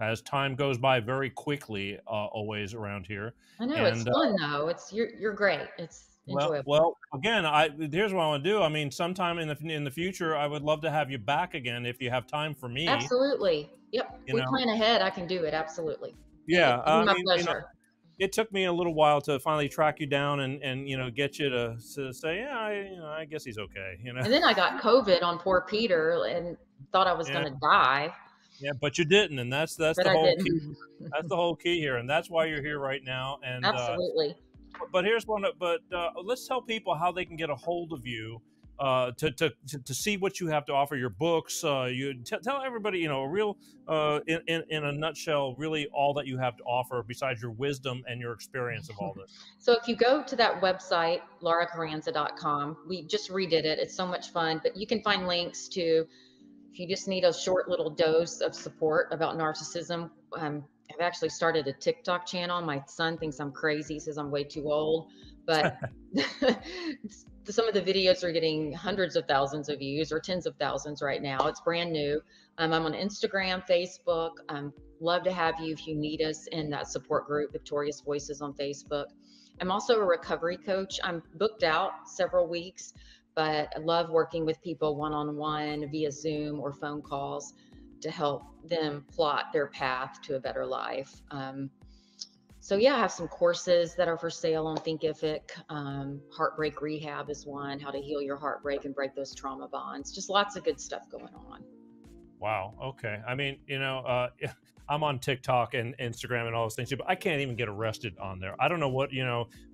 As time goes by very quickly, always around here. I know, it's fun though. You're great. It's enjoyable. Well, again, here's what I want to do. I mean, sometime in the future, I would love to have you back again if you have time for me. Absolutely. Yep. We plan ahead. I can do it. Absolutely. Yeah. My pleasure. It took me a little while to finally track you down and get you to say, yeah, I guess he's okay. And then I got COVID on poor Peter and thought I was going to die. Yeah, but you didn't, and that's the whole key. That's the whole key here, and that's why you're here right now. And absolutely. But here's one. But let's tell people how they can get a hold of you to see what you have to offer. Your books. You tell everybody, a real in a nutshell, really all that you have to offer besides your wisdom and your experience of all this. So if you go to that website, lauracharanza.com, we just redid it. It's so much fun. But you can find links to. If you just need a short little dose of support about narcissism, I've actually started a TikTok channel. My son thinks I'm crazy, says I'm way too old, but some of the videos are getting hundreds of thousands of views or tens of thousands right now. It's brand new. I'm on Instagram, Facebook. Love to have you if you need us in that support group, Victorious Voices on Facebook. I'm also a recovery coach. I'm booked out several weeks, but I love working with people one-on-one via Zoom or phone calls to help them plot their path to a better life. So yeah, I have some courses that are for sale on Thinkific. Heartbreak Rehab is one, how to heal your heartbreak and break those trauma bonds. Just lots of good stuff going on. Wow. Okay. I mean, I'm on TikTok and Instagram and all those things too, but I can't even get arrested on there. I don't know what,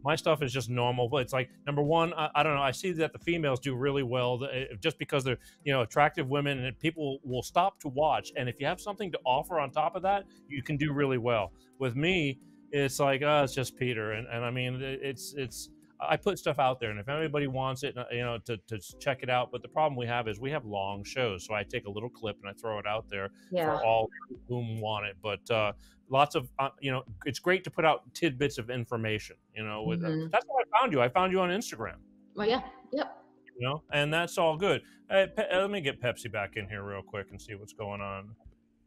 my stuff is just normal, but it's like, number one, I don't know. I see that the females do really well just because they're, attractive women and people will stop to watch. And if you have something to offer on top of that, you can do really well. With me, it's like, it's just Peter. And I mean, I put stuff out there, and if anybody wants it, to check it out. But the problem we have is we have long shows, so I take a little clip and I throw it out there for all whom want it. But lots of, it's great to put out tidbits of information. That's how I found you. I found you on Instagram. Well, yeah, yep. And that's all good. Let me get Pepsi back in here real quick and see what's going on.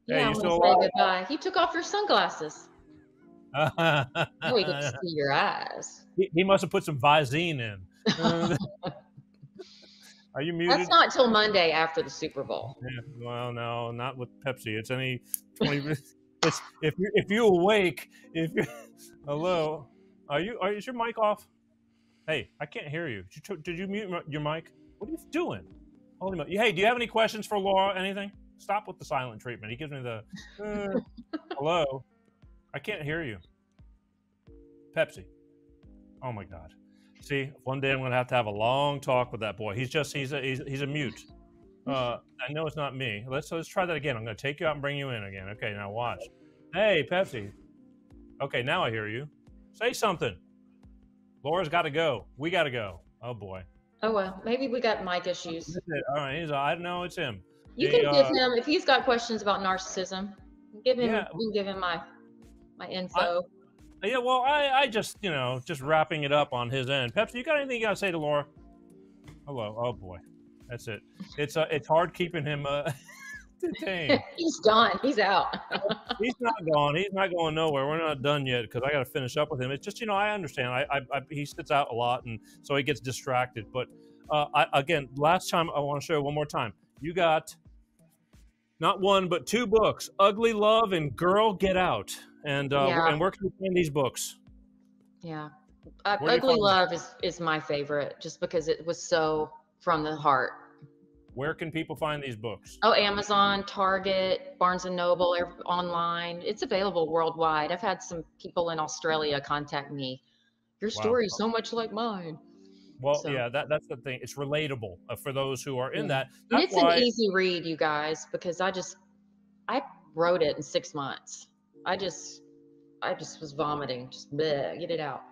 Yeah, you still say goodbye. He took off your sunglasses. Oh, we get to see your eyes. He must have put some Visine in. Are you muted? That's not till Monday after the Super Bowl. Yeah, well, no, not with Pepsi. It's any 20. if you awake. Hello, is your mic off? Hey, I can't hear you. Did you mute your mic? What are you doing? Holy moly! Hey, do you have any questions for Laura? Anything? Stop with the silent treatment. He gives me the, hello, I can't hear you. Pepsi. Oh my God. See, one day I'm going to have a long talk with that boy. He's a mute. I know it's not me. Let's try that again. I'm going to take you out and bring you in again. Okay, now watch. Hey, Pepsi. Okay, now I hear you. Say something. Laura's got to go. We got to go. Oh boy. Oh well, maybe we got mic issues. All right, I know it's him. You can give him, if he's got questions about narcissism, give him. Yeah. You can give him my info. Yeah, well, I just just wrapping it up on his end. Pepsi, you got anything you got to say to Laura? Hello. Oh boy, that's it. It's hard keeping him detained. He's done. He's out. He's not gone. He's not going nowhere. We're not done yet because I got to finish up with him. It's just I understand. He sits out a lot, and so he gets distracted. But again, last time I want to show you one more time. You got not one but 2 books: Ugly Love and Girl Get Out. And where can you find these books? Yeah, Ugly Love is my favorite, just because it was so from the heart. Where can people find these books? Oh, Amazon, Target, Barnes & Noble, online. It's available worldwide. I've had some people in Australia contact me. Your story is so much like mine. Well, yeah, that's the thing. It's relatable for those who are in that. And it's an easy read, you guys, because I wrote it in 6 months. I just was vomiting. Just bleh, get it out.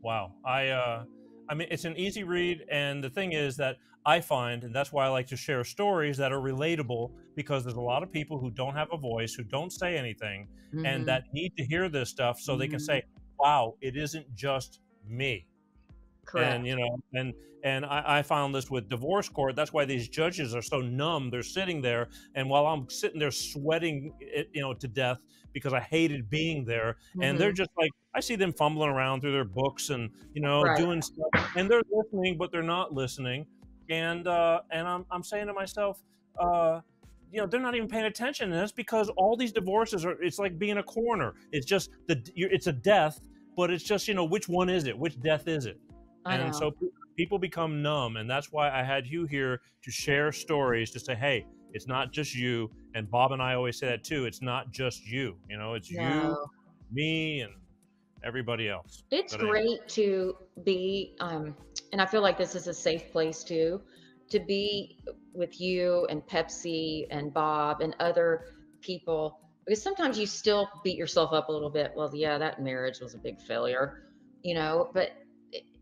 Wow. I mean, it's an easy read, and the thing is that I find, and that's why I like to share stories that are relatable, because there's a lot of people who don't have a voice, who don't say anything, and that need to hear this stuff so they can say, wow, it isn't just me. Correct. And and I found this with divorce court. That's why these judges are so numb. They're sitting there, and while I'm sitting there sweating to death because I hated being there, and they're just like, I see them fumbling around through their books and doing stuff, and they're listening, but they're not listening. And I'm saying to myself, they're not even paying attention. And that's because all these divorces it's like being a coroner. It's just it's a death, but it's just which one is it? Which death is it? And so people become numb, and that's why I had you here to share stories, to say, hey, it's not just you. And Bob and I always say that too. It's not just you. It's you, me, and everybody else. It's great to be, and I feel like this is a safe place too, to be with you and Pepsi and Bob and other people, because sometimes you still beat yourself up a little bit. Well, yeah, that marriage was a big failure, but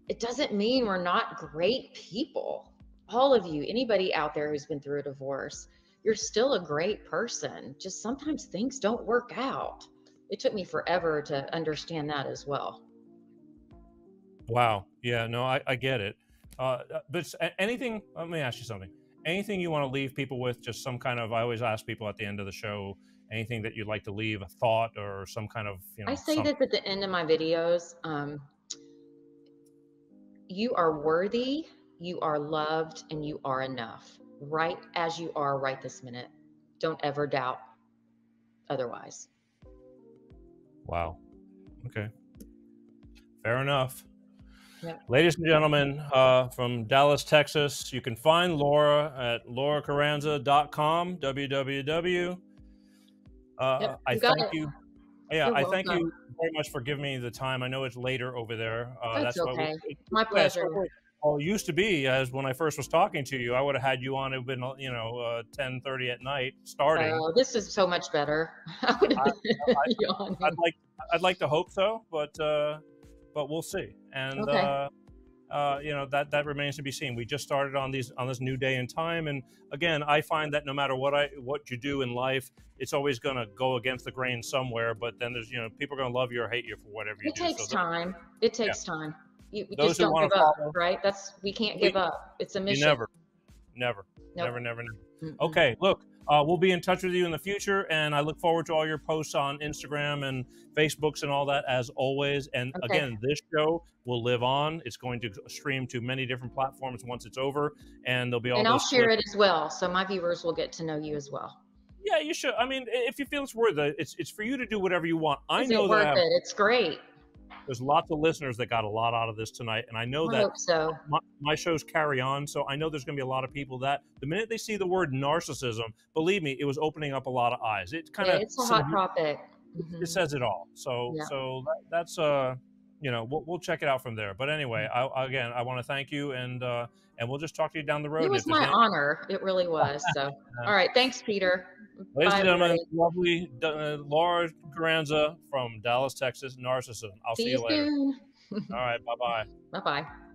it doesn't mean we're not great people. All of you, anybody out there who's been through a divorce, you're still a great person. Just sometimes things don't work out. It took me forever to understand that as well. Wow. Yeah, no, I get it. But anything, let me ask you something. Anything you want to leave people with, just some kind of, I always ask people at the end of the show, anything that you'd like to leave, a thought or some kind of, I say this at the end of my videos. You are worthy, you are loved, and you are enough, right as you are right this minute. Don't ever doubt otherwise. Wow. Okay. Fair enough. Yeah. Ladies and gentlemen, from Dallas, Texas, you can find Laura at lauracharanza.com, www. I thank you. Yeah, I thank you very much for giving me the time. I know it's later over there. That's okay. My pleasure. Well, it used to be, as when I first was talking to you, I would have had you on. It would have been, 10:30 at night starting. Oh, this is so much better. I'd like to hope so, but we'll see. And that remains to be seen. We just started on this new day and time, and again, I find that no matter what you do in life, it's always going to go against the grain somewhere. But then there's people are going to love you or hate you for whatever you do. It takes time. It takes time. You just don't give up, right? We can't give up. It's a mission. Never. Okay, look, we'll be in touch with you in the future, and I look forward to all your posts on Instagram and Facebooks and all that, as always. And again, this show will live on. It's going to stream to many different platforms once it's over, and there'll be all. And I'll share it as well, so my viewers will get to know you as well. Yeah, you should. I mean, if you feel it's worth it, it's for you to do whatever you want. I know that it's great. there's lots of listeners that got a lot out of this tonight, and I know I that hope so. my shows carry on, so I know there's going to be a lot of people that the minute they see the word narcissism, believe me, it was opening up a lot of eyes. It kind of it's a hot topic. It says it all. So that's you know, we'll check it out from there. But anyway, I want to thank you, and we'll just talk to you down the road. It was my honor. It really was. So, all right. Thanks, Peter. Ladies and gentlemen, everybody. lovely Laura Charanza from Dallas, Texas, Narcissism. I'll see you later. Soon. All right. Bye-bye. Bye-bye.